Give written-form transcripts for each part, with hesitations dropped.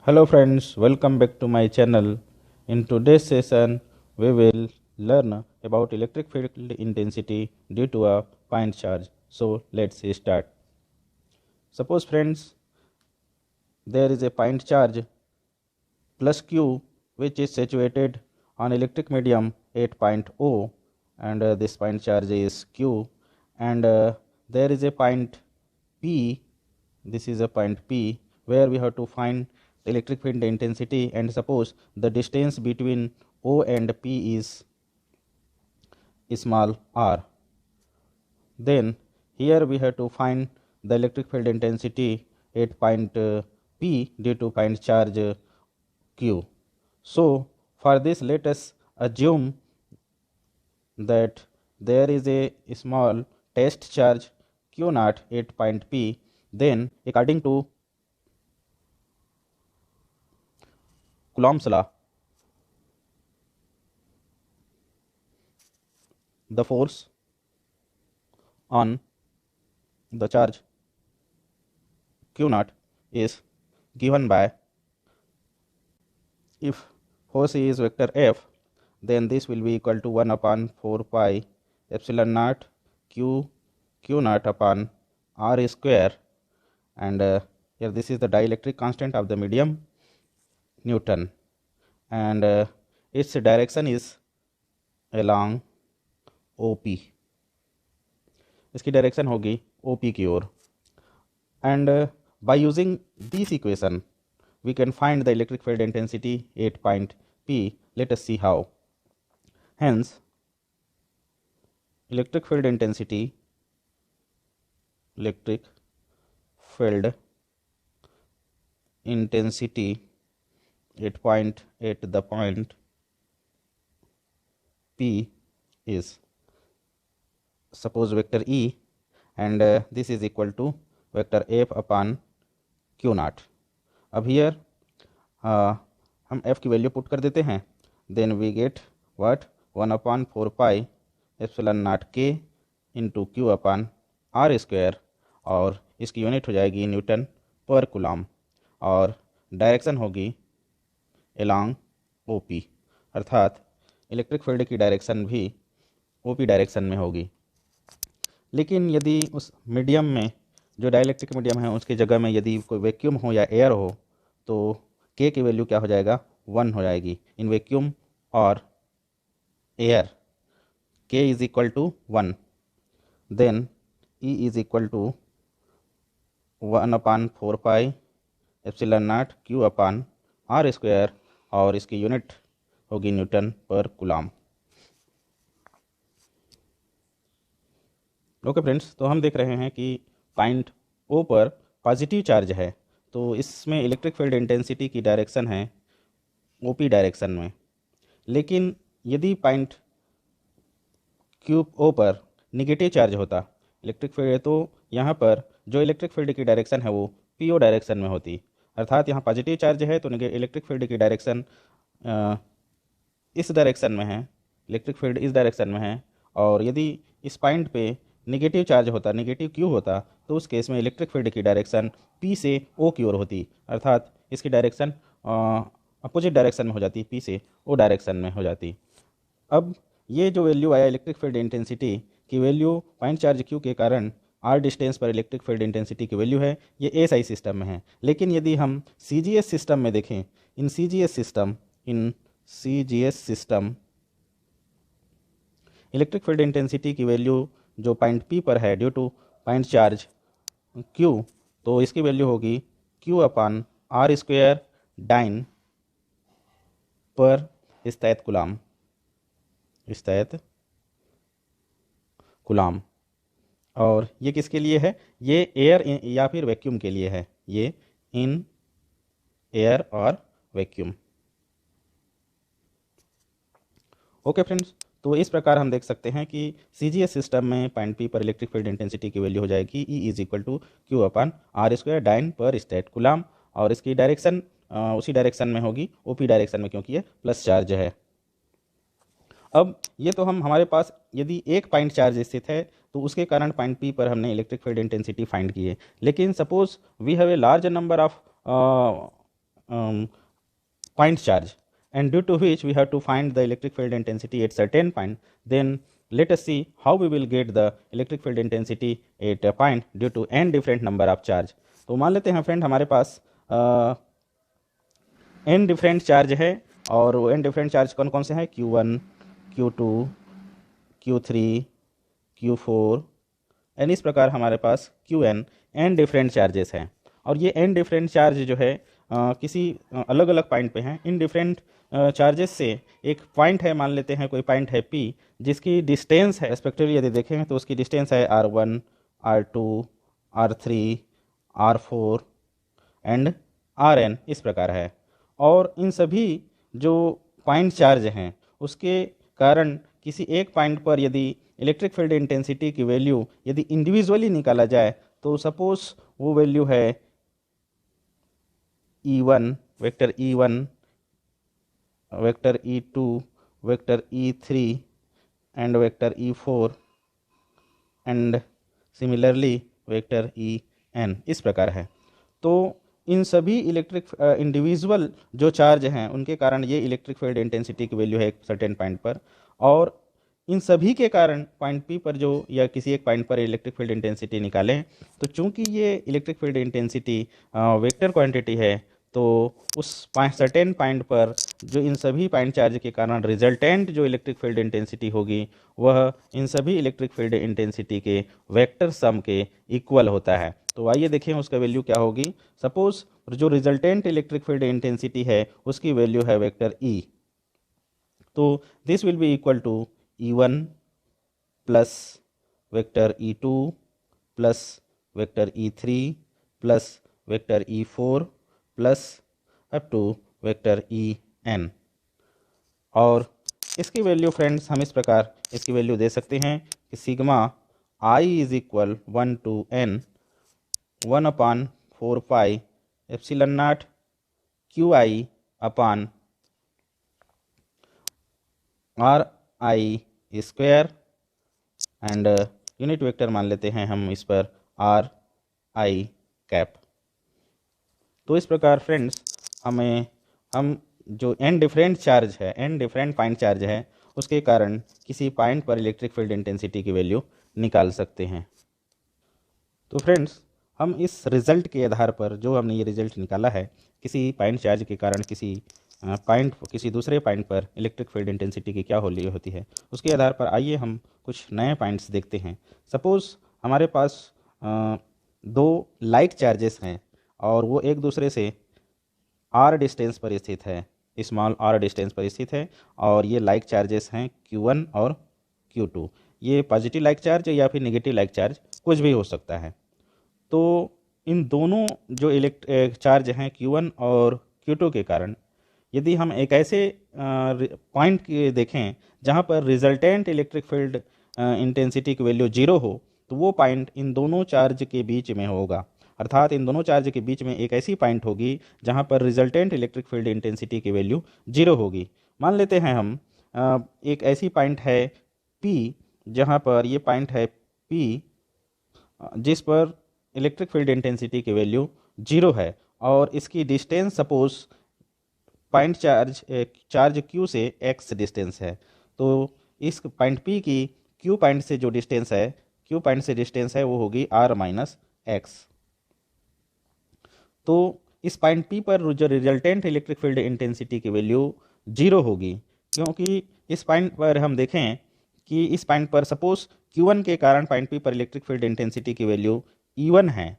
Hello friends, welcome back to my channel. In today's session, we will learn about electric field intensity due to a point charge. So let's start. Suppose friends, there is a point charge plus Q which is situated on electric medium at point O, and this point charge is Q, and there is a point P. This is a point P where we have to find the electric field intensity, and suppose the distance between O and P is small r. Then here we have to find the electric field intensity at point P due to point charge Q. So for this, let us assume that there is a small test charge Q naught at point P. Then according to Coulomb's law, the force on the charge Q naught is given by, if force is vector F, then this will be equal to 1 upon 4 pi epsilon naught Q naught upon r square, and here this is the dielectric constant of the medium, Newton, and its direction is along OP. इसकी direction होगी OP की ओर, and by using this equation we can find the electric field intensity at point P. Let us see how. Hence electric field intensity at the point P is, suppose vector E, and this is equal to vector F upon Q naught. अब here हम F की value put कर देते हैं, then we get what 1 upon 4 pi epsilon naught K into Q upon r square, और इसकी unit हो जाएगी न्यूटन पर कूलम, और डायरेक्शन होगी एलॉन्ग OP, अर्थात इलेक्ट्रिक फील्ड की डायरेक्शन भी OP डायरेक्शन में होगी। लेकिन यदि उस मीडियम में, जो डाइलेक्ट्रिक मीडियम है, उसकी जगह में यदि कोई वैक्यूम हो या एयर हो, तो K की वैल्यू क्या हो जाएगा, 1 हो जाएगी। इन वैक्यूम और air K is equal to 1, then E is equal to 1 upon 4 pi epsilon not Q upon r square, और इसकी यूनिट होगी न्यूटन पर कूलम। ओके फ्रेंड्स, तो हम देख रहे हैं कि पॉइंट O पर पॉजिटिव चार्ज है, तो इसमें इलेक्ट्रिक फील्ड इंटेंसिटी की डायरेक्शन है OP डायरेक्शन में। लेकिन यदि पॉइंट O पर निगेटिव चार्ज होता इलेक्ट्रिक फील्ड, तो यहाँ पर जो इलेक्ट्रिक फील्ड की डायरेक्शन है वो PO डायरेक्शन में होती, अर्थात यहाँ पॉजिटिव चार्ज है तो इलेक्ट्रिक फील्ड की डायरेक्शन इस डायरेक्शन में है, इलेक्ट्रिक फील्ड इस डायरेक्शन में है। और यदि इस पॉइंट पे निगेटिव चार्ज होता, निगेटिव Q होता, तो उस केस में इलेक्ट्रिक फील्ड की डायरेक्शन P से O की ओर होती, अर्थात इसकी डायरेक्शन अपोजिट डायरेक्शन में हो जाती, P से O डायरेक्शन में हो जाती। अब ये जो वैल्यू आया इलेक्ट्रिक फील्ड इंटेंसिटी की वैल्यू पॉइंट चार्ज Q के कारण r डिस्टेंस पर इलेक्ट्रिक फील्ड इंटेंसिटी की वैल्यू है, ये SI सिस्टम में है। लेकिन यदि हम CGS सिस्टम में देखें, इन CGS system electric field intensity की वैल्यू जो पॉइंट P पर है due two point charge Q, तो इसकी वैल्यू होगी Q upon r square dyne पर स्थित कूलम। और ये किसके लिए है, ये एयर या फिर वैक्यूम के लिए है, ये इन एयर और वैक्यूम। ओके फ्रेंड्स, तो इस प्रकार हम देख सकते हैं कि CGS सिस्टम में पॉइंट P पर इलेक्ट्रिक फील्ड इंटेंसिटी की वैल्यू हो जाएगी E is equal to Q upon r square dyne per statcoulomb, और इसकी डायरेक्शन उसी डायरेक्शन में होगी OP डायरेक्शन में, क्योंकि ये प्लस चार्ज है। अब ये तो हमारे पास यदि एक पॉइंट चार्ज स्थित है तो उसके कारण पॉइंट P पर हमने इलेक्ट्रिक फील्ड इंटेंसिटी फाइंड की है। लेकिन suppose we have a large number of point charge, and due to which we have to find the electric field intensity at certain point. Then let us see how we will get the electric field intensity at a point due to n different number of charge. तो मान लेते हैं friend हमारे पास n different charge है, और वो n different charge कौन कौन से हैं, Q1, Q2, Q3, Q4 and इस प्रकार हमारे पास Qn n डिफरेंट चार्जेस हैं। और ये n डिफरेंट चार्ज जो है किसी अलग अलग पॉइंट पे हैं। इन डिफरेंट चार्जेस से एक पॉइंट है, मान लेते हैं कोई पॉइंट है P, जिसकी डिस्टेंस है रेस्पेक्टिवली यदि देखें तो उसकी डिस्टेंस है R1, R2, R3, R4 and Rn इस प्रकार है। और इन सभी जो पॉइंट चार्ज हैं उसके कारण किसी एक पॉइंट पर यदि इलेक्ट्रिक फील्ड इंटेंसिटी की वैल्यू यदि इंडिविजुअली निकाला जाए तो सपोज वो वैल्यू है E1, vector E1, vector E2, vector E3 and vector E4 and similarly vector En इस प्रकार है। तो इन सभी इलेक्ट्रिक इंडिविजुअल जो चार्ज हैं उनके कारण ये इलेक्ट्रिक फील्ड इंटेंसिटी की वैल्यू है एक सर्टेन पॉइंट पर, और इन सभी के कारण पॉइंट P पर जो या किसी एक पॉइंट पर इलेक्ट्रिक फील्ड इंटेंसिटी निकालें तो चूंकि ये electric field intensity vector quantity है तो उस सर्टेन पॉइंट पर जो इन सभी पॉइंट चार्ज के कारण रिजल्टेंट जो इलेक्ट्रिक फील्ड इंटेंसिटी होगी वह इन सभी इलेक्ट्रिक फील्ड इंटेंसिटी के वेक्टर सम के इक्वल होता है। तो आइए देखें उसका वैल्यू क्या होगी। सपोज जो रिजल्टेंट इलेक्ट्रिक फील्ड इंटेंसिटी है उसकी वैल्यू है वेक्टर E, तो this will be equal to E1 plus vector E2 plus vector E3 plus vector E4 plus up to vector En। और इसकी वैल्यू फ्रेंड्स हम इस प्रकार इसकी वैल्यू दे सकते हैं कि sigma I is equal 1 to n 1/4 pi epsilon not QI upon RI square and unit vector मान लेते हैं हम इस पर RI कैप। तो इस प्रकार फ्रेंड्स हम जो n डिफरेंट चार्ज है, n डिफरेंट पॉइंट चार्ज है, उसके कारण किसी पॉइंट पर इलेक्ट्रिक फील्ड इंटेंसिटी की वैल्यू निकाल सकते हैं। तो फ्रेंड्स हम इस रिज़ल्ट के आधार पर जो हमने ये रिज़ल्ट निकाला है किसी पॉइंट चार्ज के कारण किसी दूसरे पॉइंट पर इलेक्ट्रिक फील्ड इंटेंसिटी की क्या होती है, उसके आधार पर आइए हम कुछ नए पॉइंट्स देखते हैं। सपोज़ हमारे पास दो लाइक चार्जेस हैं और वो एक दूसरे से r डिस्टेंस पर स्थित है, स्मॉल r डिस्टेंस पर स्थित है, और ये लाइक चार्जेस हैं Q1 और Q2। ये पॉजिटिव लाइक चार्ज या फिर नेगेटिव लाइक चार्ज कुछ भी हो सकता है। तो इन दोनों जो चार्ज हैं Q1 और Q2 के कारण यदि हम एक ऐसे पॉइंट देखें जहाँ पर रिजल्टेंट इलेक्ट्रिक फील्ड इंटेंसिटी की वैल्यू 0 हो तो वो पॉइंट इन दोनों चार्ज के बीच में होगा। अर्थात इन दोनों चार्ज के बीच में एक ऐसी पॉइंट होगी जहाँ पर रिजल्टेंट इलेक्ट्रिक फील्ड इंटेंसिटी की वैल्यू 0 होगी। मान लेते हैं हम एक ऐसी पॉइंट है P जहाँ पर ये पॉइंट है P जिस पर इलेक्ट्रिक फील्ड इंटेंसिटी की वैल्यू 0 है और इसकी distance suppose point charge Q से x डिस्टेंस है। तो इस पॉइंट P की Q पॉइंट से जो डिस्टेंस है वो होगी r माइनस x। तो इस पॉइंट P पर जो रिजल्टेंट इलेक्ट्रिक फील्ड इंटेंसिटी की वैल्यू 0 होगी, क्योंकि इस पॉइंट पर हम देखें कि इस पॉइंट पर सपोज Q1 के कारण पॉइंट P पर इलेक्ट्रिक फील्ड इंटेंसिटी की वैल्यू E1 है,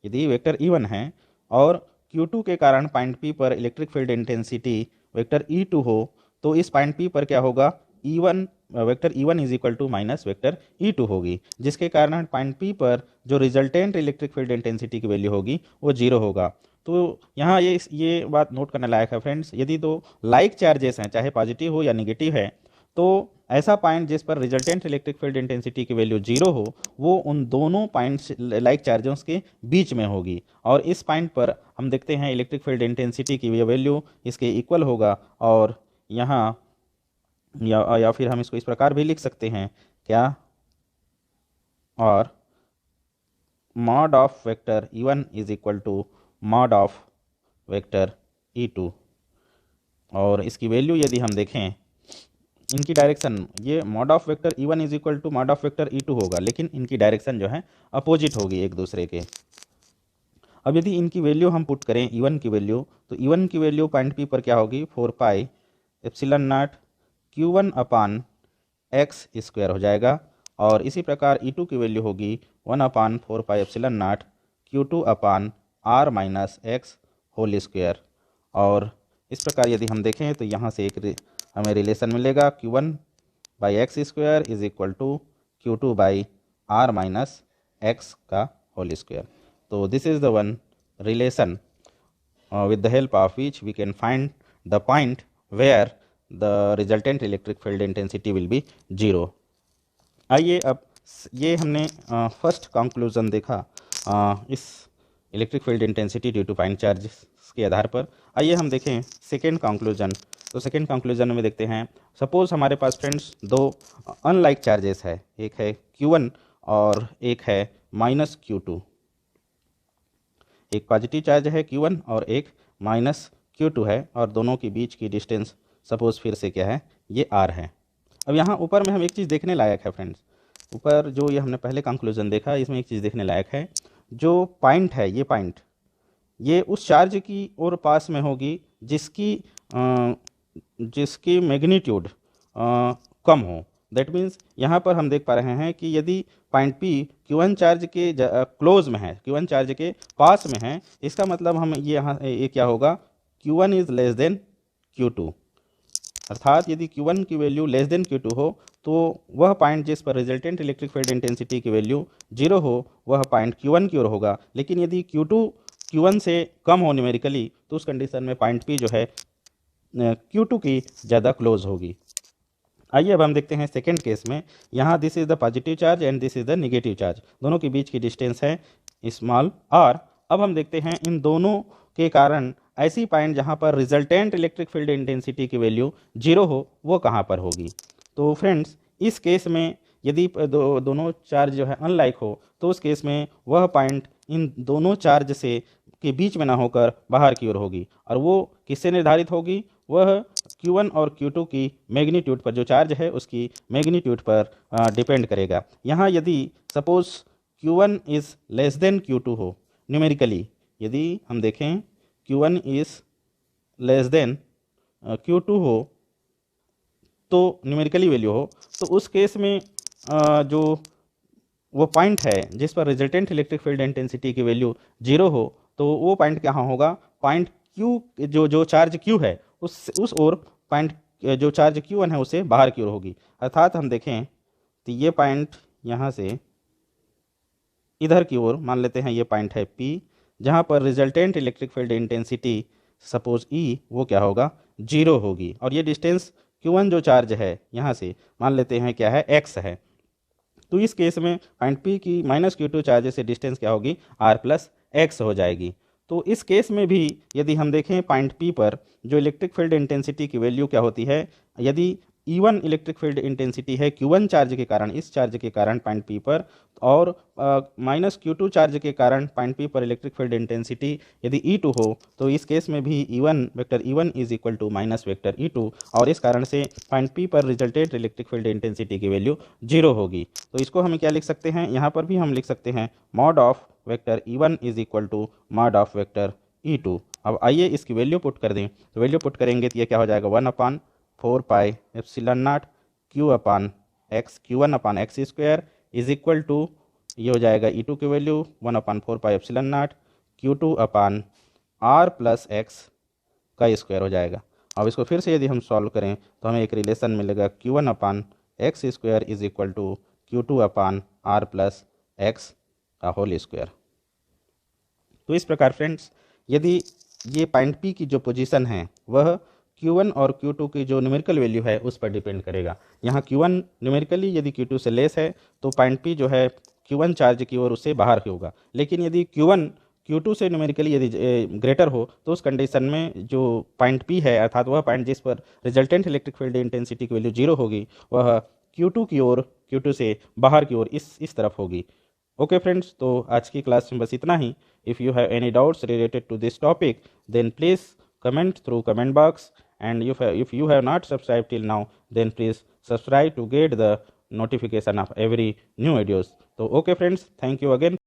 यदि वेक्टर E1 है, और Q2 के कारण पॉइंट P पर electric field intensity vector E2 हो, तो इस पॉइंट P पर क्या होगा, vector E1 is equal to minus vector E2 होगी, जिसके कारण पॉइंट P पर जो रिजल्टेंट इलेक्ट्रिक फील्ड इंटेंसिटी की वैल्यू होगी वो 0 होगा। तो यहाँ ये बात नोट करने लायक है फ्रेंड्स, यदि दो लाइक चार्जेस हैं चाहे पॉजिटिव हो या निगेटिव है तो ऐसा पॉइंट जिस पर रिजल्टेंट इलेक्ट्रिक फील्ड इंटेंसिटी की वैल्यू 0 हो वो उन दोनों पॉइंट्स लाइक चार्जेस के बीच में होगी, और इस पॉइंट पर हम देखते हैं इलेक्ट्रिक फील्ड इंटेंसिटी की वैल्यू इसके इक्वल होगा। और यहाँ या फिर हम इसको इस प्रकार भी लिख सकते हैं क्या, और mod of vector E1 is equal to mod of vector E2, और इसकी वैल्यू यदि हम देखें, इनकी डायरेक्शन, ये mod of vector E1 is equal to mod of vector E2 होगा, लेकिन इनकी डायरेक्शन जो है अपोजिट होगी एक दूसरे के। अब यदि इनकी वैल्यू हम पुट करें E1 की वैल्यू, तो E1 की वैल्यू पॉइंट P पर क्या होगी, 4 pi epsilon not Q1 upon x square हो जाएगा, और इसी प्रकार E2 की वैल्यू होगी 1 upon 4 pi epsilon not Q2 upon R minus x whole square. और इस प्रकार यदि हम देखें तो यहाँ से एक हमें रिलेशन मिलेगा, Q1 by x square is equal to Q2 by R minus x का होल स्क्वायर। तो this is the one relation with the help of which we can find the point where the resultant electric field intensity will be 0। आइए अब ये हमने first conclusion देखा इस electric field intensity due two point charges के आधार पर। आइए हम देखें सेकेंड कंक्लूजन। तो सेकेंड कंक्लूजन में देखते हैं, सपोज हमारे पास फ्रेंड्स दो अनलाइक चार्जेस है, एक है Q1 और एक है माइनस Q2। एक पॉजिटिव चार्ज है Q1 और एक माइनस Q2 है, और दोनों के बीच की डिस्टेंस सपोज फिर से क्या है, ये R है। अब यहाँ ऊपर में हम एक चीज़ देखने लायक है फ्रेंड्स, ऊपर जो ये हमने पहले कंक्लूजन देखा, इसमें एक चीज़ देखने लायक है, जो पॉइंट है, ये पॉइंट ये उस चार्ज की ओर पास में होगी जिसकी मैग्नीट्यूड कम हो। दैट मीन्स यहाँ पर हम देख पा रहे हैं कि यदि पॉइंट P Q1 चार्ज के क्लोज में है, Q1 चार्ज के पास में है, इसका मतलब हम ये क्या होगा, Q1 is less than Q2। अर्थात यदि Q1 की वैल्यू लेस देन Q2 हो तो वह पॉइंट जिस पर रिजल्टेंट इलेक्ट्रिक फील्ड इंटेंसिटी की वैल्यू 0 हो, वह पॉइंट Q1 की ओर होगा। लेकिन यदि Q2 Q1 से कम हो न्यूमेरिकली, तो उस कंडीशन में पॉइंट P जो है Q2 की ज़्यादा क्लोज होगी। आइए अब हम देखते हैं सेकेंड केस में। यहाँ this is the positive charge and this is the negative charge, दोनों के बीच की डिस्टेंस है स्मॉल r। अब हम देखते हैं इन दोनों के कारण ऐसी पॉइंट जहाँ पर रिजल्टेंट इलेक्ट्रिक फील्ड इंटेंसिटी की वैल्यू 0 हो, वो कहाँ पर होगी। तो फ्रेंड्स इस केस में यदि दोनों चार्ज जो है अनलाइक हो, तो उस केस में वह पॉइंट इन दोनों चार्ज से के बीच में ना होकर बाहर की ओर होगी, और वो किससे निर्धारित होगी, वह Q1 और Q2 की मैग्नीट्यूड पर, जो चार्ज है उसकी मैग्नीट्यूड पर डिपेंड करेगा। यहाँ यदि suppose Q1 is less than Q2 हो न्यूमेरिकली, यदि हम देखें Q1 is less than Q2 हो, तो न्यूमेरिकली वैल्यू हो, तो उस केस में जो वो पॉइंट है जिस पर रिजल्टेंट इलेक्ट्रिक फील्ड इंटेंसिटी की वैल्यू 0 हो, तो वो पॉइंट कहाँ होगा, पॉइंट Q जो चार्ज Q है उस ओर पॉइंट जो चार्ज Q1 है उसे बाहर की ओर होगी। अर्थात हम देखें तो ये पॉइंट यहाँ से इधर की ओर मान लेते हैं, ये पॉइंट है P, जहाँ पर resultant electric field intensity suppose E वो क्या होगा, 0 होगी, और ये डिस्टेंस Q1 जो चार्ज है यहाँ से मान लेते हैं क्या है, x है। तो इस केस में पॉइंट P की माइनस Q2 चार्ज से डिस्टेंस क्या होगी, R प्लस एक्स हो जाएगी। तो इस केस में भी यदि हम देखें पॉइंट P पर जो इलेक्ट्रिक फील्ड इंटेंसिटी की वैल्यू क्या होती है, यदि E1 इलेक्ट्रिक फील्ड इंटेंसिटी है Q1 चार्ज के कारण, इस चार्ज के कारण पॉइंट P पर, और माइनस Q2 चार्ज के कारण पॉइंट P पर इलेक्ट्रिक फील्ड इंटेंसिटी यदि E2 हो, तो इस केस में भी vector E1 is equal to minus vector E2, और इस कारण से पॉइंट P पर रिजल्टेंट इलेक्ट्रिक फील्ड इंटेंसिटी की वैल्यू 0 होगी। तो इसको हम क्या लिख सकते हैं, यहाँ पर भी हम लिख सकते हैं mod of vector E1 is equal to mod of vector E2। अब आइए इसकी वैल्यू पुट कर दें, तो वैल्यू पुट करेंगे तो ये क्या हो जाएगा, 1 upon 4 pi epsilon not Q upon x, Q1 upon x square is equal to, ये हो जाएगा E2 की value 1 upon 4 pi epsilon not Q2 upon R plus x का स्क्वायर हो जाएगा। अब इसको फिर से यदि हम सॉल्व करें तो हमें एक रिलेशन मिलेगा, Q1 upon x square is equal to Q2 upon R plus x का होल स्क्वायर। तो इस प्रकार फ्रेंड्स यदि ये पॉइंट P की जो पोजीशन है वह Q1 और Q2 की जो न्यूमेरिकल वैल्यू है उस पर डिपेंड करेगा। यहाँ Q1 न्यूमेरिकली यदि Q2 से लेस है तो पॉइंट P जो है Q1 चार्ज की ओर उससे बाहर होगा, लेकिन यदि Q1 Q2 से न्यूमेरिकली यदि ग्रेटर हो, तो उस कंडीशन में जो पॉइंट P है, अर्थात वह पॉइंट जिस पर रिजल्टेंट इलेक्ट्रिक फील्ड इंटेंसिटी की वैल्यू 0 होगी, वह Q2 की ओर, Q2 से बाहर की ओर इस तरफ होगी। ओके फ्रेंड्स, तो आज की क्लास में बस इतना ही। If you have any doubts related to this topic then please comment through comment box, and if you have not subscribed till now, then please subscribe to get the notification of every new videos. So okay friends, thank you again.